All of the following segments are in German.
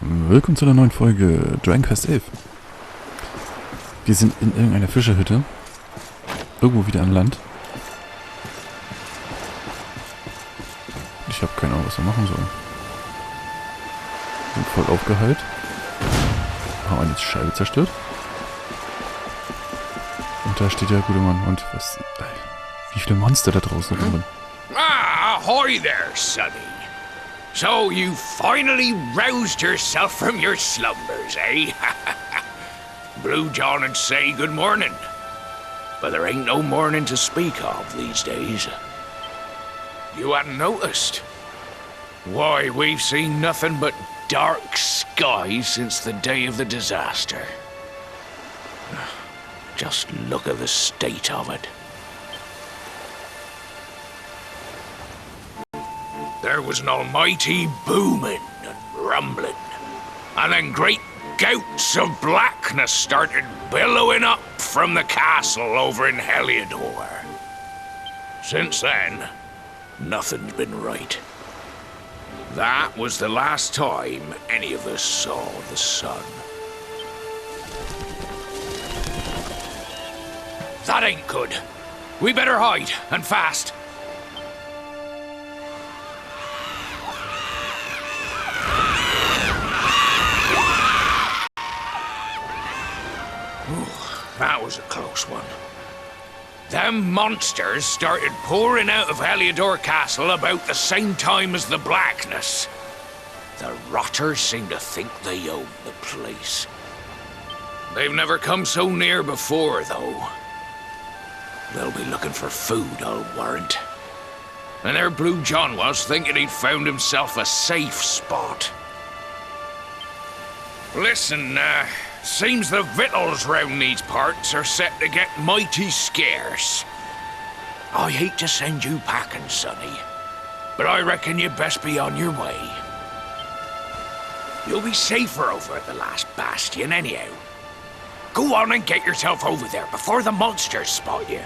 Willkommen zu einer neuen Folge Dragon Quest 11. Wir sind in irgendeiner Fischerhütte. Irgendwo wieder an Land. Ich habe keine Ahnung, was wir machen sollen. Sind voll aufgeheilt. Haben eine Scheibe zerstört. Und da steht der gute Mann. Und was... Wie viele Monster da draußen rumrennen. Ah, ahoy there, Sonny. So you finally roused yourself from your slumbers, eh? Blue John would say good morning. But there ain't no morning to speak of these days. You hadn't noticed? Why, we've seen nothing but dark skies since the day of the disaster. Just look at the state of it. There was an almighty booming and rumbling, and then great gouts of blackness started billowing up from the castle over in Heliodor. Since then, nothing's been right. That was the last time any of us saw the sun. That ain't good. We better hide, and fast. That was a close one. Them monsters started pouring out of Heliodor Castle about the same time as the blackness. The rotters seem to think they own the place. They've never come so near before, though. They'll be looking for food, I'll warrant. And there Blue John was, thinking he'd found himself a safe spot. Listen, seems the victuals round these parts are set to get mighty scarce. I hate to send you packing, Sonny, but I reckon you'd best be on your way. You'll be safer over at the last Bastion anyhow. Go on and get yourself over there before the monsters spot you.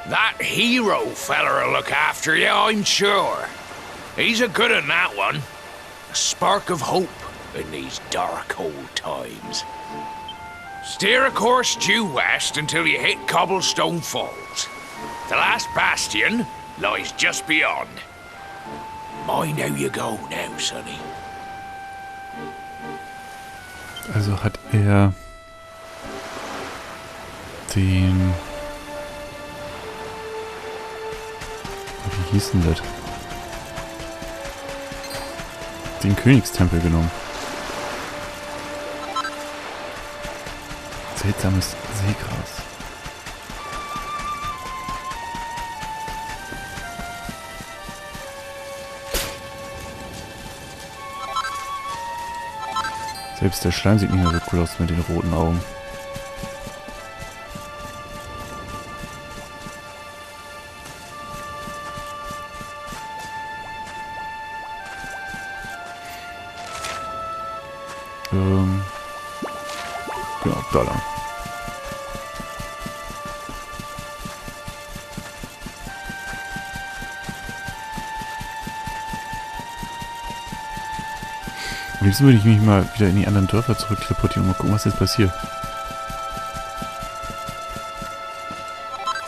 That hero feller'll look after you, I'm sure. He's a good one, that one. A spark of hope in these dark old times. Steer a course due west until you hit Cobblestone Falls. The last bastion lies just beyond. Mind how you go now, Sonny. Also hat er den... Wie hieß denn das? Den Königstempel genommen. Seltsames Seegras. Selbst der Schleim sieht nicht mehr so cool aus mit den roten Augen. Genau, da lang. Am liebsten würde ich mich mal wieder in die anderen Dörfer zurück teleportieren und mal gucken, was jetzt passiert.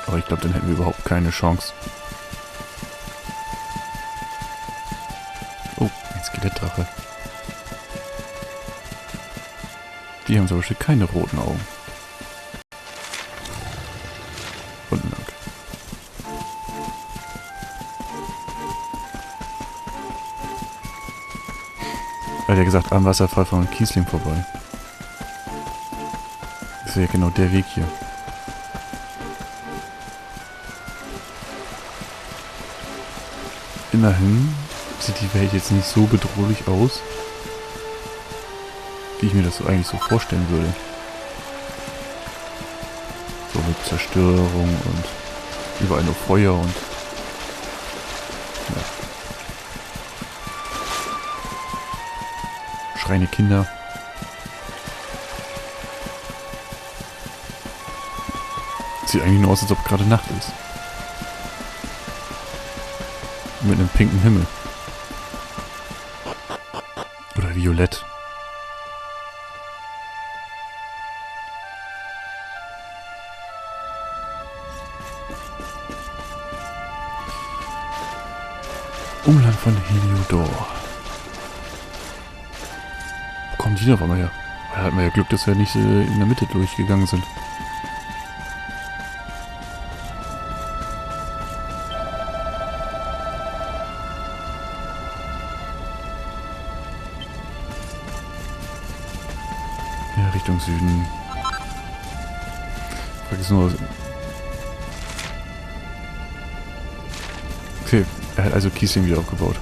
Aber ich glaube, dann hätten wir überhaupt keine Chance. Oh, ein Skelettdrache. Die haben zum Beispiel keine roten Augen. Unten lang. Er hat ja gesagt, am Wasserfall von Kiesling vorbei. Das wäre ja genau der Weg hier. Immerhin sieht die Welt jetzt nicht so bedrohlich aus, wie ich mir das so eigentlich so vorstellen würde. So mit Zerstörung und überall nur Feuer und... Ja. Schreiende Kinder. Sieht eigentlich nur aus, als ob gerade Nacht ist. Mit einem pinken Himmel. Oder violett. Umland von Heliodor. Wo kommen die denn auf einmal her? Da hatten wir ja Glück, dass wir nicht in der Mitte durchgegangen sind. Ja, Richtung Süden. Frag nur. Okay, er hat also Kiesling wieder aufgebaut.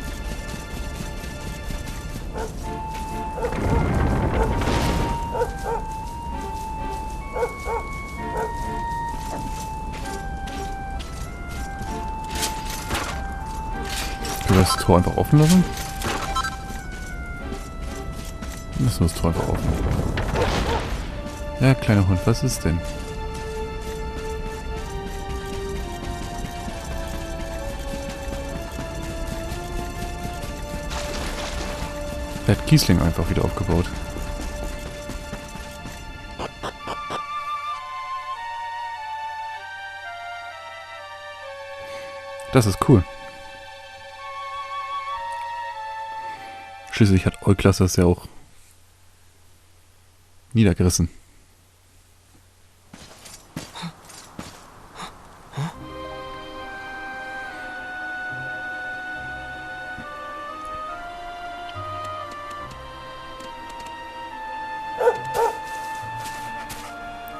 Können wir das Tor einfach offen lassen? Lassen wir das Tor einfach offen. Ja, kleiner Hund, was ist denn? Er hat Kiesling einfach wieder aufgebaut. Das ist cool. Schließlich hat Euklas das ja auch niedergerissen.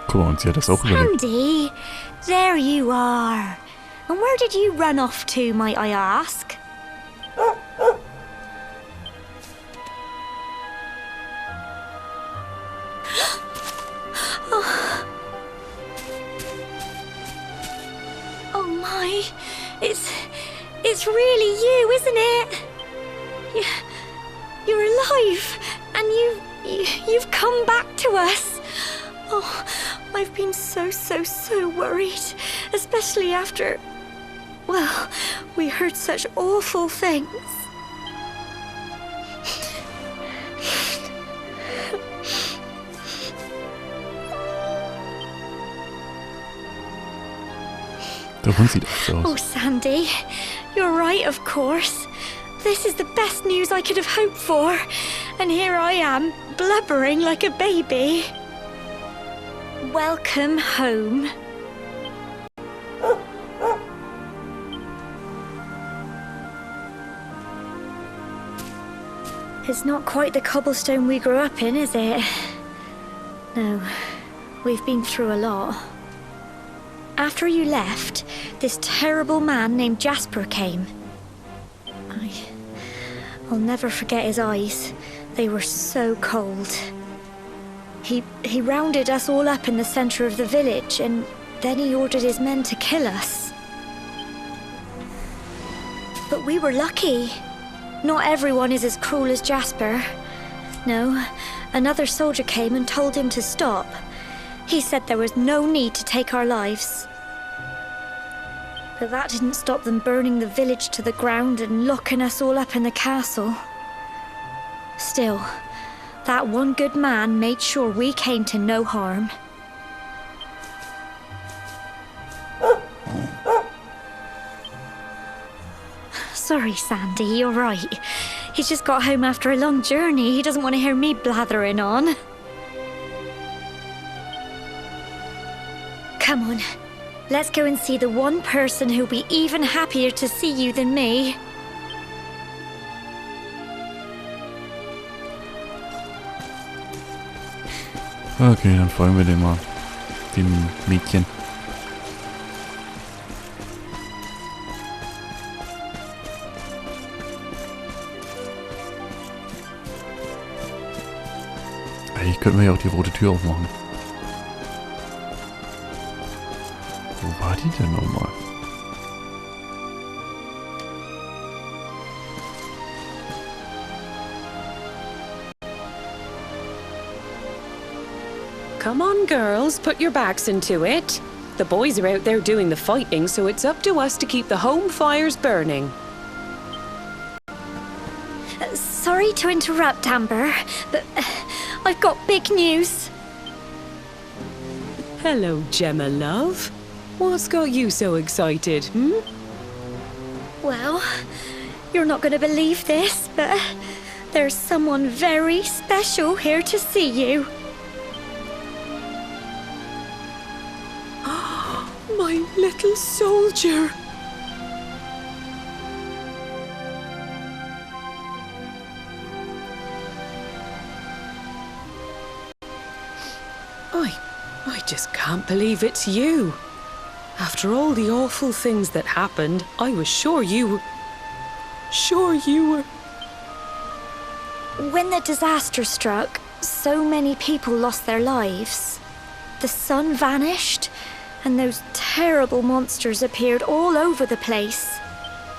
Guck mal, und sie hat das auch überlebt. Sandy, there you are. And where did you run off to, might I ask? Oh my, it's really you, isn't it? You're alive, and you've come back to us. Oh, I've been so worried, especially after, well, we heard such awful things. Der Hund sieht auch so aus. Oh, Sandy, you're right, of course. This is the best news I could have hoped for. And here I am, blubbering like a baby. Welcome home. It's not quite the cobblestone we grew up in, is it? No, we've been through a lot. After you left, this terrible man named Jasper came. I'll never forget his eyes. They were so cold. He rounded us all up in the center of the village, and then he ordered his men to kill us. But we were lucky. Not everyone is as cruel as Jasper. No, another soldier came and told him to stop. He said there was no need to take our lives. But that didn't stop them burning the village to the ground and locking us all up in the castle. Still, that one good man made sure we came to no harm. Sorry, Sandy, you're right. He's just got home after a long journey. He doesn't want to hear me blathering on. Come on, let's go and see the one person who'll be even happier to see you than me. Okay, dann folgen wir dem mal. Dem Mädchen. Eigentlich könnten wir ja auch die rote Tür aufmachen. Wo war die denn nochmal? Come on, girls, put your backs into it. The boys are out there doing the fighting, so it's up to us to keep the home fires burning. Sorry to interrupt, Amber, but I've got big news. Hello, Gemma, love. What's got you so excited, Well, You're not going to believe this, but there's someone very special here to see you. My little soldier. I just can't believe it's you. After all the awful things that happened, I was sure you were... When the disaster struck, so many people lost their lives. The sun vanished, and those terrible monsters appeared all over the place.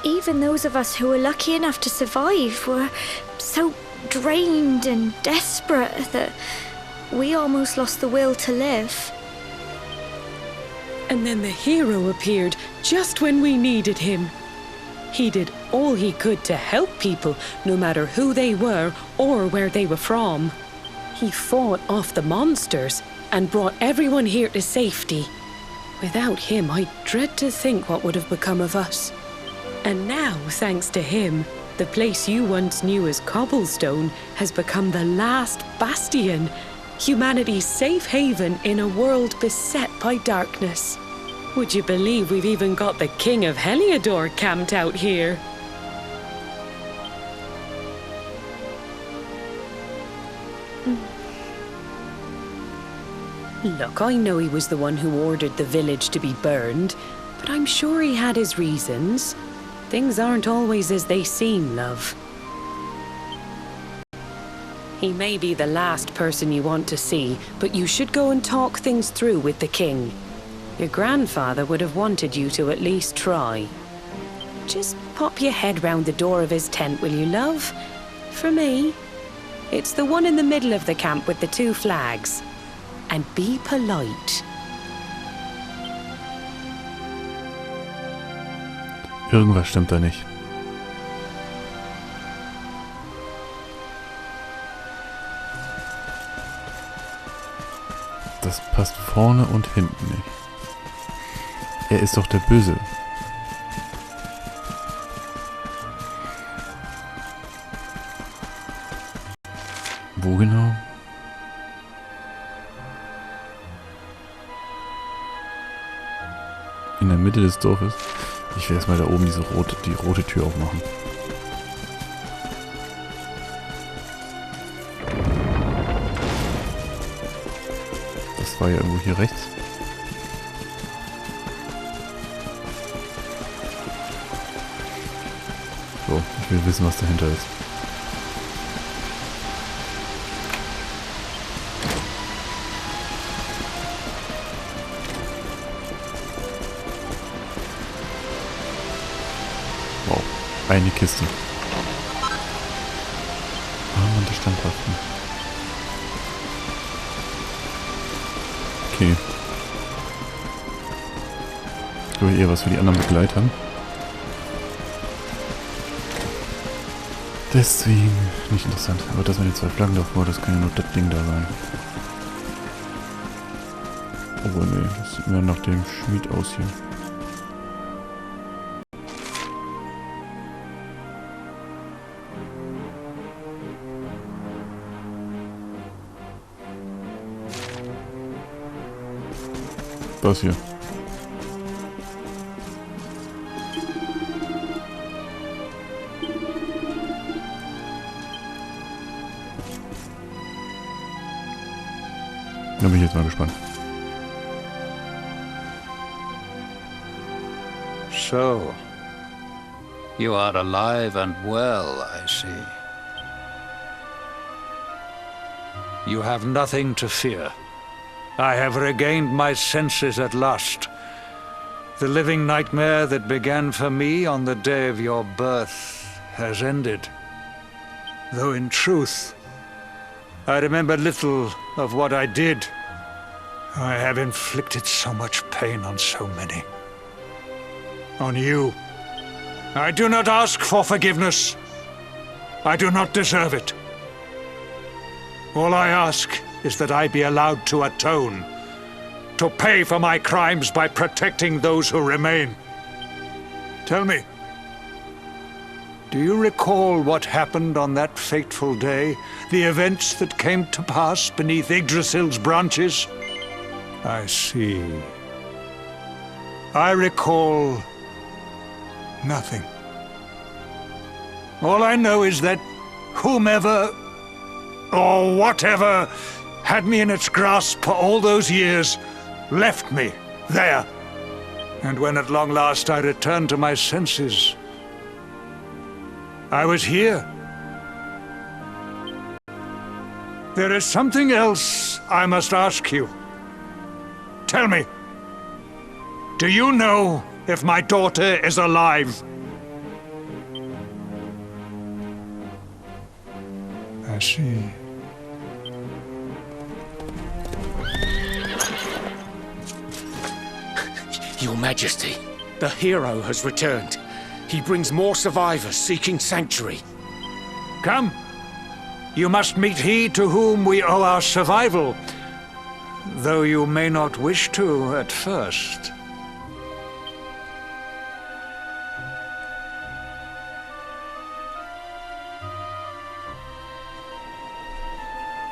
Even those of us who were lucky enough to survive were so drained and desperate that we almost lost the will to live. And then the hero appeared just when we needed him. He did all he could to help people, no matter who they were or where they were from. He fought off the monsters and brought everyone here to safety. Without him, I dread to think what would have become of us. And now, thanks to him, the place you once knew as Cobblestone has become the last Bastion, humanity's safe haven in a world beset by darkness. Would you believe we've even got the King of Heliodor camped out here? Look, I know he was the one who ordered the village to be burned, but I'm sure he had his reasons. Things aren't always as they seem, love. He may be the last person you want to see, but you should go and talk things through with the king. Your grandfather would have wanted you to at least try. Just pop your head round the door of his tent, will you, love? For me. It's the one in the middle of the camp with the 2 flags. And be polite. Irgendwas stimmt da nicht. Das passt vorne und hinten nicht. Er ist doch der Böse. Wo genau? In der Mitte des Dorfes. Ich will erstmal da oben die rote Tür aufmachen. Das war ja irgendwo hier rechts. So, ich will wissen, was dahinter ist. Wow, eine Kiste. Ah, und der Standhaften. Okay. Ich glaube eher was für die anderen Begleiter. Deswegen nicht interessant. Aber das mit den 2 Flaggen davor, das kann ja nur das Ding da sein. Obwohl, nee, das sieht mir nach dem Schmied aus hier. Das hier. Da bin ich jetzt mal gespannt. So, you are alive and well, I see. You have nothing to fear. I have regained my senses at last. The living nightmare that began for me on the day of your birth has ended. Though in truth, I remember little of what I did. I have inflicted so much pain on so many. On you. I do not ask for forgiveness. I do not deserve it. All I ask is that I be allowed to atone, to pay for my crimes by protecting those who remain. Tell me, Do you recall what happened on that fateful day? The events that came to pass beneath Yggdrasil's branches? I see. I recall nothing. All I know is that whomever or whatever had me in its grasp for all those years left me there. And when at long last I returned to my senses, I was here. There is something else I must ask you. Tell me, do you know if my daughter is alive? I see. Your Majesty, the hero has returned. He brings more survivors seeking sanctuary. Come. You must meet he to whom we owe our survival, though you may not wish to at first.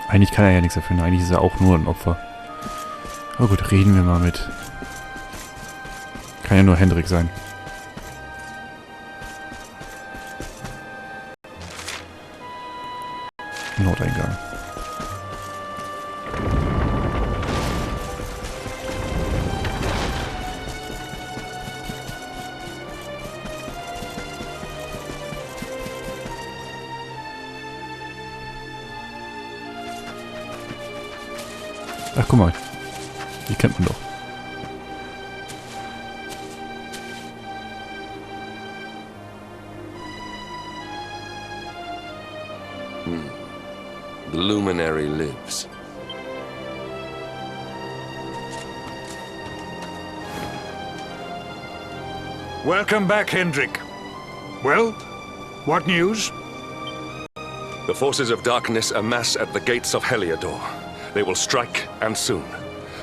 Eigentlich kann er ja nichts dafür. Eigentlich ist er auch nur ein Opfer. Aber gut, reden wir mal mit. Kann ja nur Hendrik sein. Nordeingang. Ach, guck mal. Die kennt man doch. The luminary lives. Welcome back, Hendrik. Well, what news? The forces of darkness amass at the gates of Heliodor. They will strike, and soon.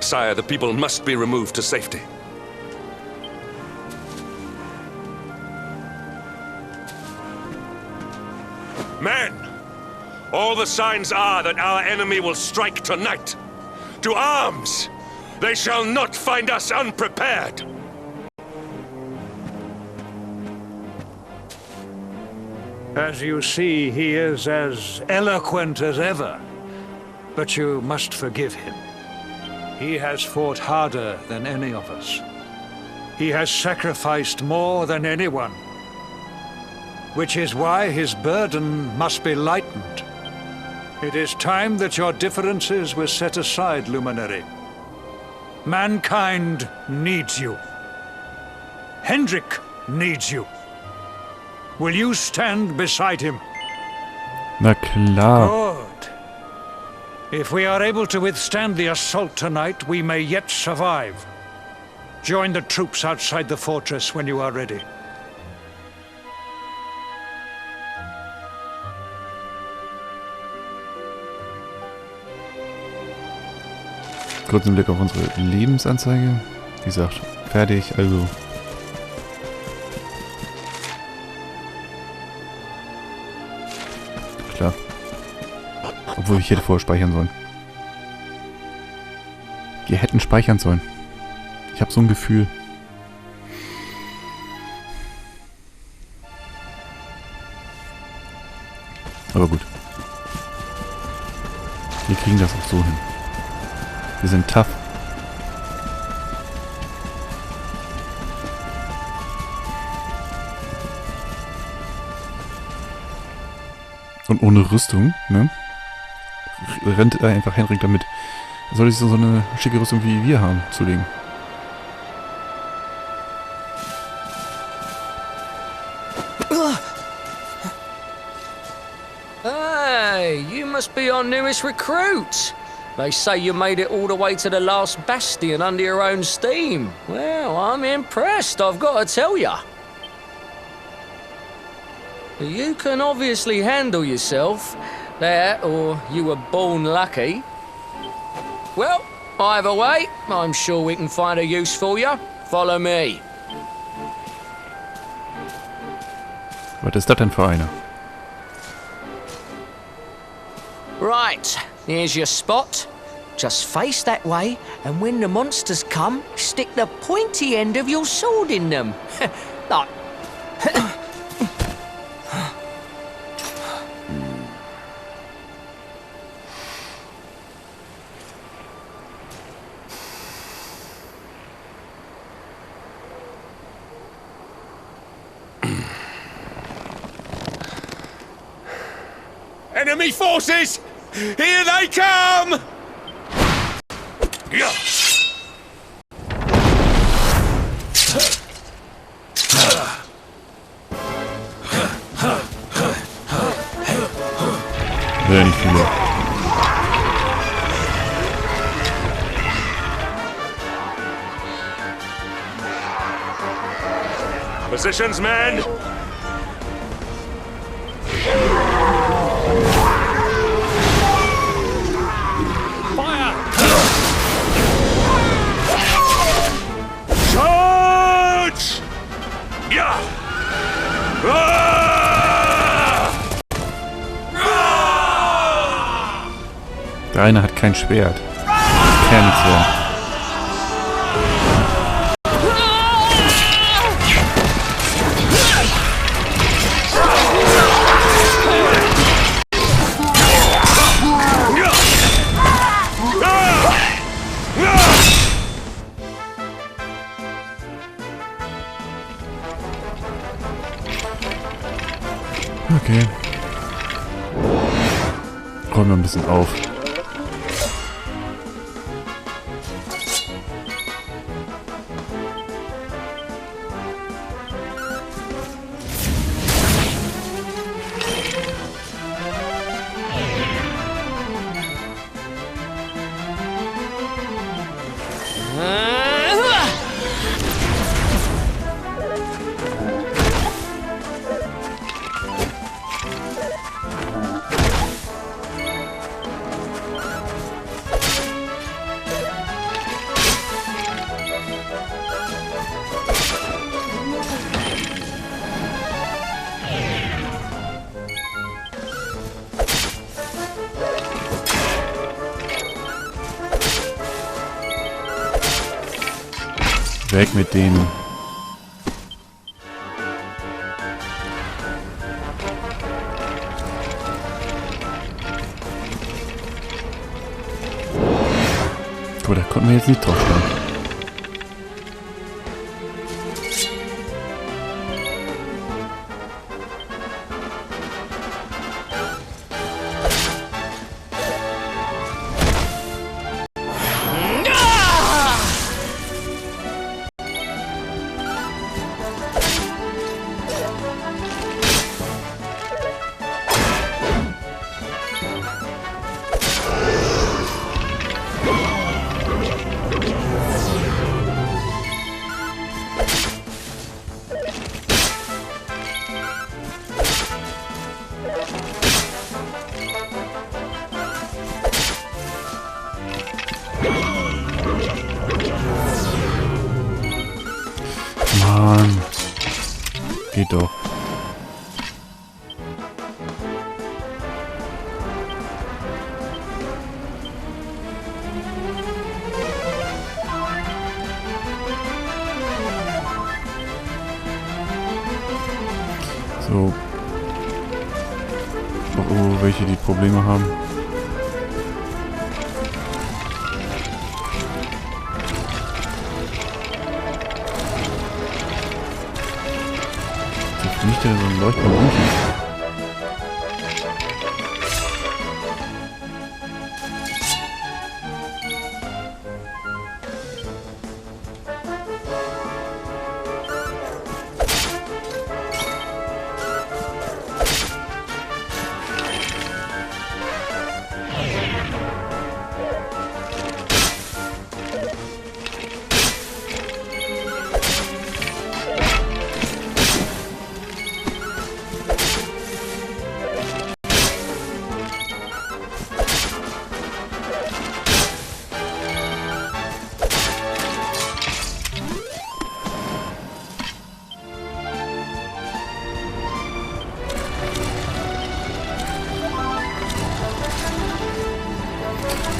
Sire, the people must be removed to safety. Men! All the signs are that our enemy will strike tonight. To arms! They shall not find us unprepared! As you see, he is as eloquent as ever. But you must forgive him. He has fought harder than any of us. He has sacrificed more than anyone. Which is why his burden must be lightened. It is time that your differences were set aside, Luminary. Mankind needs you. Hendrik needs you. Will you stand beside him? Na klar. Good. If we are able to withstand the assault tonight, we may yet survive. Join the troops outside the fortress when you are ready. Kurzen Blick auf unsere Lebensanzeige. Wie gesagt, fertig, also. Klar. Obwohl ich hätte vorher speichern sollen. Wir hätten speichern sollen. Ich habe so ein Gefühl. Aber gut. Wir kriegen das auch so hin. Wir sind tough. Und ohne Rüstung, ne? Rennt einfach Henrik damit. Soll ich so eine schicke Rüstung wie wir haben, zulegen. Hey, you must be our newest recruit. They say you made it all the way to the last Bastion under your own steam. Well, I'm impressed, I've got to tell ya. You can obviously handle yourself. That, or you were born lucky. Well, either way, I'm sure we can find a use for you. Follow me. Was ist das denn für einer? Right, here's your spot. Just face that way, and when the monsters come, stick the pointy end of your sword in them. Like... Enemy forces! Here they come! Yeah. Sehr nicht viele. Positions, men! Charge! Ja! Der eine hat kein Schwert. Das kann nichts werden. Okay. Räumen wir ein bisschen auf. Weg mit denen. Gut, da konnten wir jetzt nicht drauf schauen. Mann. Geht doch. So. Oh, welche die Probleme haben. Nicht so ein leuchtender Unten.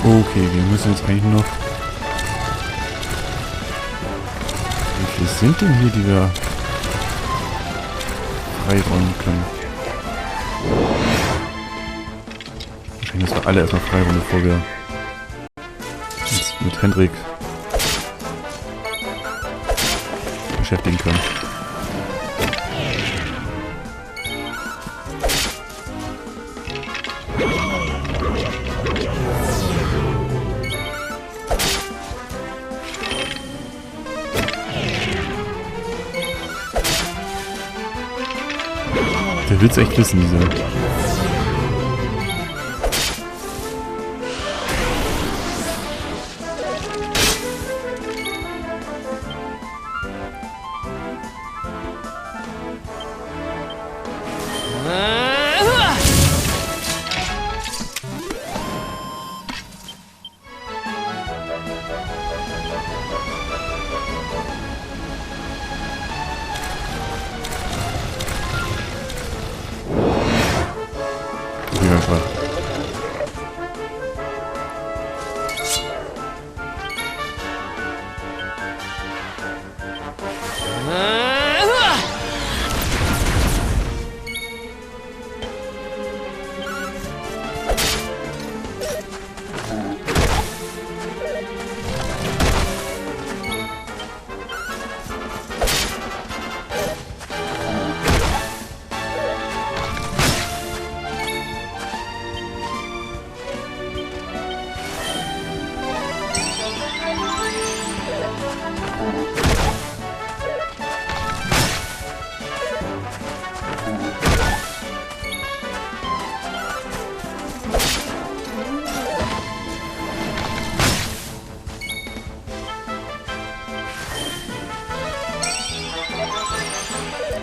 Okay, wir müssen jetzt eigentlich noch... Wie viele sind denn hier, die wir freiräumen können? Wahrscheinlich müssen wir alle erstmal freiräumen, bevor wir uns mit Hendrik beschäftigen können. Der will's echt wissen, dieser.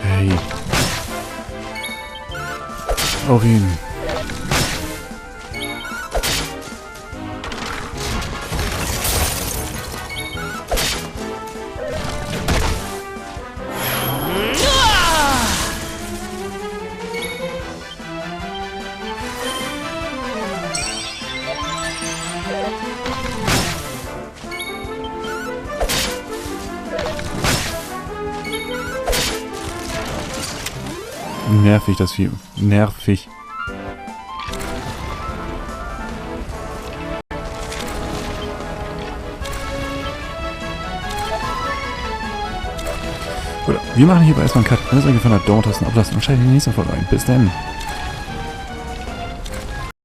Hey. Auf ihn. Nervig, das Vieh. Nervig. Gut, wir machen hier aber erstmal einen Cut. Wenn es euch gefallen hat, Daumen tasten, ablassen und schaltet in die nächste Folge ein. Bis dann.